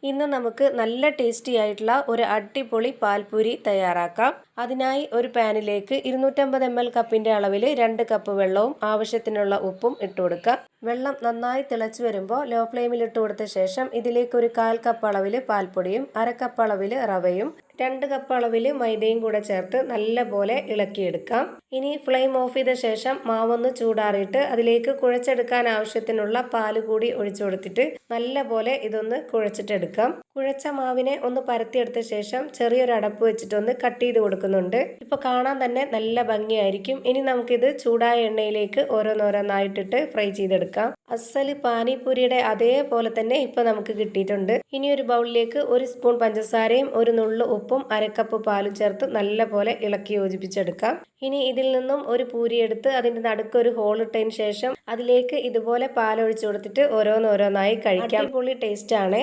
ഇന്ന് നമുക്ക് നല്ല ടേസ്റ്റി ആയിട്ടുള്ള ഒരു അടിപൊളി പാൽപൂരി തയ്യാറാക്കാം. അതിനായി ഒരു പാനിലേക്ക് 250 ml കപ്പിന്റെ അളവിൽ 2 കപ്പ് വെള്ളവും ആവശ്യത്തിനുള്ള ഉപ്പും ഇട്ട് കൊടുക്കാം. വെള്ളം നന്നായി തിളച്ചു വരുമ്പോൾ ലോ ഫ്ലെയിമിൽ ഇട്ട് കൊടുത്ത ശേഷം ഇതിലേക്ക് ഒരു 1/4 കപ്പ് അളവിൽ പാൽപ്പൊടിയും 1/2 കപ്പ് അളവിൽ റവയും 2 കപ്പ് അളവിൽ മൈദയും കൂടെ ചേർത്ത് നല്ലപോലെ ഇളക്കിയെടുക്കാം. ഇനി ഫ്ലെയിം ഓഫ് ചെയ്ത ശേഷം മാവൊന്ന് ചൂടാറിയിട്ട് അതിലേക്ക് കുഴച്ചെടുക്കാൻ ആവശ്യത്തിനുള്ള പാല് കൂടി ഒഴിച്ചു കൊടുത്തിട്ട് നല്ലപോലെ ഇതൊന്ന് കുഴച്ചിട്ടെടുക്കാം. കുഴച്ച മാവിനെ ഒന്ന് പരത്തിയെടുത്ത ശേഷം ചെറിയൊരു അടപ്പ് വെച്ചിട്ടൊന്ന് കട്ട് ചെയ്ത് കൊടുക്കുന്നുണ്ട്. ഇപ്പൊ കാണാൻ തന്നെ നല്ല ഭംഗിയായിരിക്കും. ഇനി നമുക്കിത് ചൂടായ എണ്ണയിലേക്ക് ഓരോന്നോരോന്നായിട്ടിട്ട് ഫ്രൈ ചെയ്തെടുക്കാം. അസല് പാനിപൂരിയുടെ അതേപോലെ തന്നെ ഇപ്പൊ നമുക്ക് കിട്ടിയിട്ടുണ്ട്. ഇനി ഒരു ബൗളിലേക്ക് 1 സ്പൂൺ പഞ്ചസാരയും 1 നുള്ളു ഉപ്പും 1/2 കപ്പ് പാലും ചേർത്ത് നല്ലപോലെ ഇളക്കി യോജിപ്പിച്ചെടുക്കാം. ഇനി ഇതിൽ നിന്നും ഒരു പൂരി എടുത്ത് അതിന്റെ നടുക്ക് ഒരു ഹോൾ ഇട്ടതിന് ശേഷം അതിലേക്ക് ഇതുപോലെ പാലൊഴിച്ചു കൊടുത്തിട്ട് ഓരോന്നോരോന്നായി കഴിക്കാം. അടിപൊളി ടേസ്റ്റ് ആണ്.